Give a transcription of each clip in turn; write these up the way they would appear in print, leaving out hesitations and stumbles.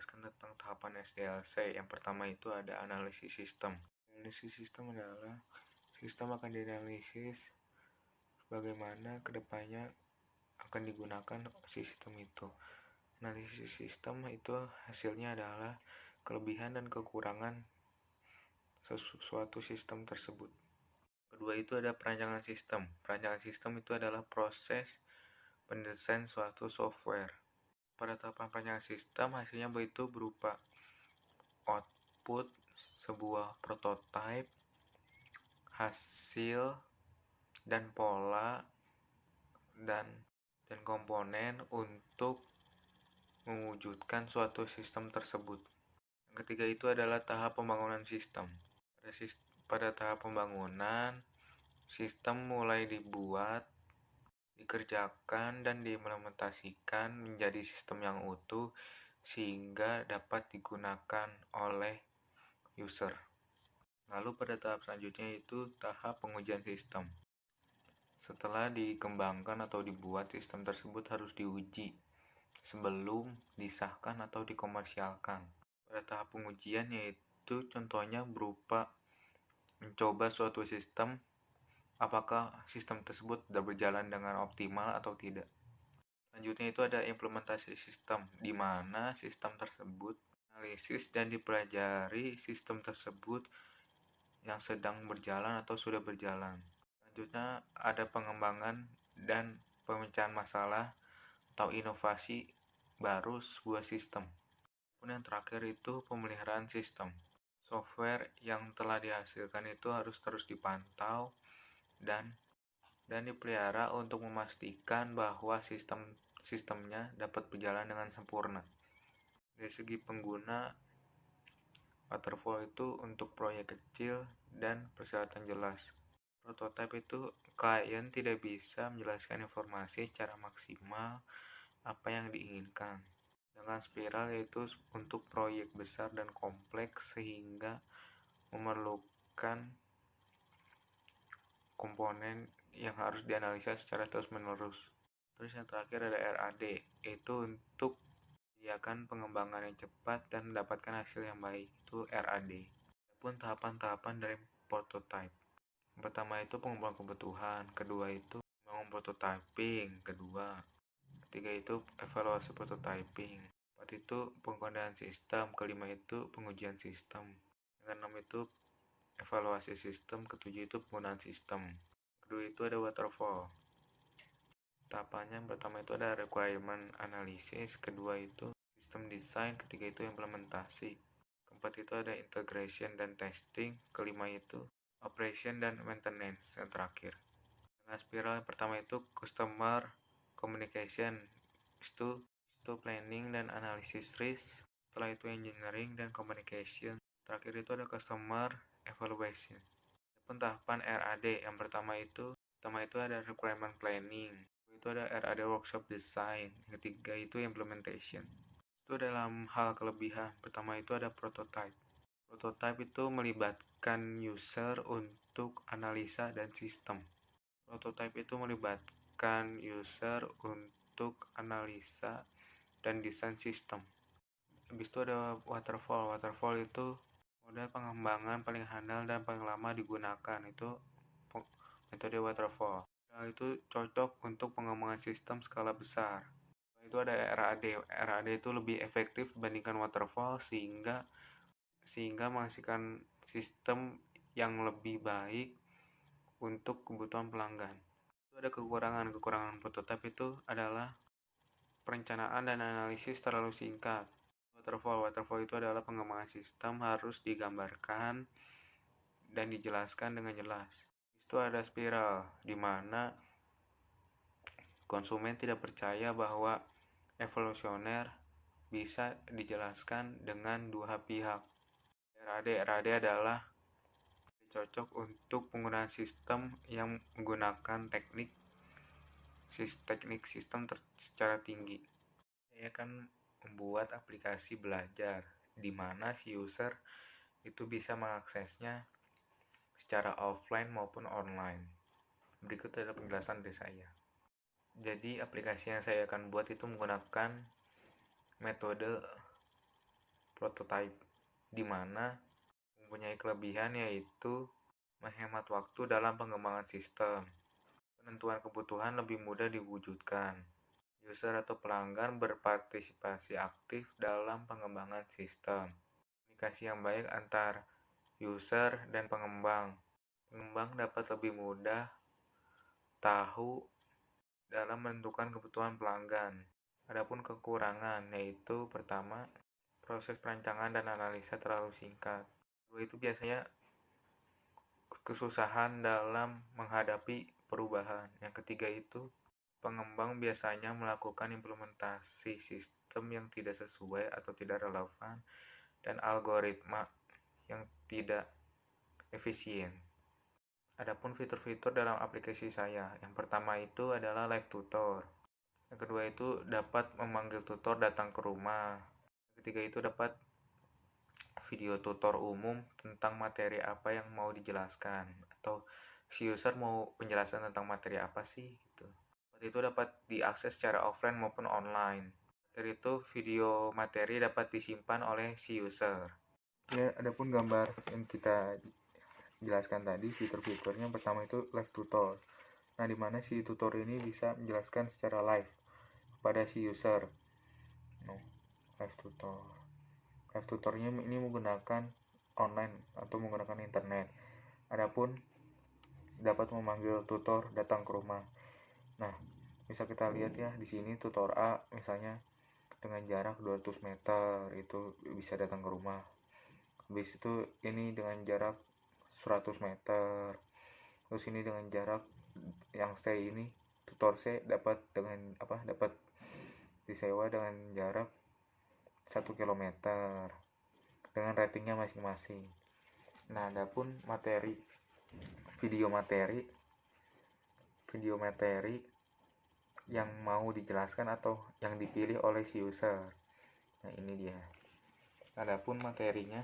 menjelaskan tentang tahapan SDLC. Yang pertama itu ada analisis sistem. Analisis sistem adalah sistem akan dianalisis bagaimana kedepannya akan digunakan sistem itu. Analisis sistem itu hasilnya adalah kelebihan dan kekurangan suatu sistem tersebut. Kedua itu ada perancangan sistem. Perancangan sistem itu adalah proses pendesain suatu software. Pada tahapan perancangan sistem, hasilnya itu berupa output, sebuah prototipe, hasil, dan pola, dan komponen untuk mewujudkan suatu sistem tersebut. Yang ketiga itu adalah tahap pembangunan sistem. Pada tahap pembangunan, sistem mulai dibuat, dikerjakan, dan diimplementasikan menjadi sistem yang utuh sehingga dapat digunakan oleh user. Lalu pada tahap selanjutnya itu tahap pengujian sistem. Setelah dikembangkan atau dibuat, sistem tersebut harus diuji sebelum disahkan atau dikomersialkan. Pada tahap pengujian yaitu contohnya berupa mencoba suatu sistem, apakah sistem tersebut sudah berjalan dengan optimal atau tidak. Selanjutnya itu ada implementasi sistem, di mana sistem tersebut analisis dan dipelajari sistem tersebut yang sedang berjalan atau sudah berjalan. Selanjutnya ada pengembangan dan pemecahan masalah atau inovasi baru sebuah sistem. Dan yang terakhir itu pemeliharaan sistem. Software yang telah dihasilkan itu harus terus dipantau dan dipelihara untuk memastikan bahwa sistemnya dapat berjalan dengan sempurna. Dari segi pengguna, waterfall itu untuk proyek kecil dan persyaratan jelas. Prototype itu klien tidak bisa menjelaskan informasi secara maksimal apa yang diinginkan. Dengan spiral yaitu untuk proyek besar dan kompleks sehingga memerlukan komponen yang harus dianalisa secara terus-menerus. Terus yang terakhir ada RAD, yaitu untuk menyediakan pengembangan yang cepat dan mendapatkan hasil yang baik, itu RAD. Adapun tahapan-tahapan dari prototype. Yang pertama itu pengumpulan kebutuhan, kedua itu membangun prototyping, ketiga itu evaluasi prototyping, keempat itu pengkodean sistem, kelima itu pengujian sistem, yang keenam itu evaluasi sistem, ketujuh itu penggunaan sistem, kedua itu ada waterfall. Tahapannya yang pertama itu ada requirement analysis, kedua itu system design, ketiga itu implementasi, keempat itu ada integration dan testing, kelima itu operation dan maintenance, yang terakhir. Dengan spiral yang pertama itu customer communication, itu planning dan analisis risk, setelah itu engineering dan communication, terakhir itu ada customer evaluation. Adapun tahapan RAD yang pertama itu ada requirement planning, itu ada RAD workshop design, yang ketiga itu implementation. Itu dalam hal kelebihan, pertama itu ada prototype. Prototype itu melibatkan user untuk analisa dan sistem. Prototype itu melibatkan user untuk analisa dan desain sistem. Habis itu ada waterfall. Waterfall itu model pengembangan paling handal dan paling lama digunakan, itu metode waterfall. Itu cocok untuk pengembangan sistem skala besar. Itu ada RAD. RAD itu lebih efektif dibandingkan waterfall sehingga menghasilkan sistem yang lebih baik untuk kebutuhan pelanggan. Itu ada kekurangan prototipe itu adalah perencanaan dan analisis terlalu singkat. Waterfall itu adalah pengembangan sistem harus digambarkan dan dijelaskan dengan jelas. Itu ada spiral di mana konsumen tidak percaya bahwa evolusioner bisa dijelaskan dengan dua pihak. RAD adalah cocok untuk penggunaan sistem yang menggunakan teknik sistem secara tinggi. Saya akan membuat aplikasi belajar di mana si user itu bisa mengaksesnya secara offline maupun online. Berikut adalah penjelasan dari saya. Jadi aplikasi yang saya akan buat itu menggunakan metode prototype, di mana mempunyai kelebihan yaitu menghemat waktu dalam pengembangan sistem. Penentuan kebutuhan lebih mudah diwujudkan. User atau pelanggan berpartisipasi aktif dalam pengembangan sistem. Komunikasi yang baik antar user dan pengembang. Pengembang dapat lebih mudah tahu dalam menentukan kebutuhan pelanggan. Adapun kekurangan yaitu pertama, proses perancangan dan analisa terlalu singkat. Kedua itu biasanya kesusahan dalam menghadapi perubahan. Yang ketiga itu pengembang biasanya melakukan implementasi sistem yang tidak sesuai atau tidak relevan dan algoritma yang tidak efisien. Adapun fitur-fitur dalam aplikasi saya, yang pertama itu adalah live tutor. Yang kedua itu dapat memanggil tutor datang ke rumah. Yang ketiga itu dapat video tutor umum tentang materi apa yang mau dijelaskan, atau si user mau penjelasan tentang materi apa sih gitu. Itu dapat diakses secara offline maupun online. Dari itu video materi dapat disimpan oleh si user. Ya, adapun gambar yang kita jelaskan tadi fitur-fiturnya, yang pertama itu live tutor. Nah, di mana si tutor ini bisa menjelaskan secara live kepada si user. Live tutor. Live tutornya ini menggunakan online atau menggunakan internet. Adapun dapat memanggil tutor datang ke rumah. Nah, bisa kita lihat ya di sini tutor A misalnya dengan jarak 200 meter itu bisa datang ke rumah. Habis itu ini dengan jarak 100 meter. Terus ini dengan jarak yang C ini tutor C dapat disewa dengan jarak 1 km dengan ratingnya masing-masing. Nah, adapun video materi yang mau dijelaskan atau yang dipilih oleh si user. Nah, ini dia. Adapun materinya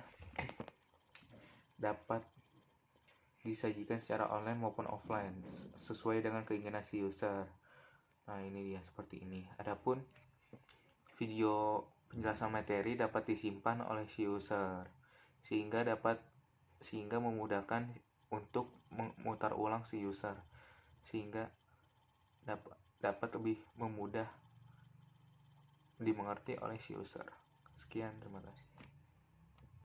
dapat disajikan secara online maupun offline sesuai dengan keinginan si user. Nah, ini dia seperti ini. Adapun video penjelasan materi dapat disimpan oleh si user sehingga memudahkan untuk memutar ulang si user, sehingga dapat lebih memudah dimengerti oleh si user. Sekian, terima kasih.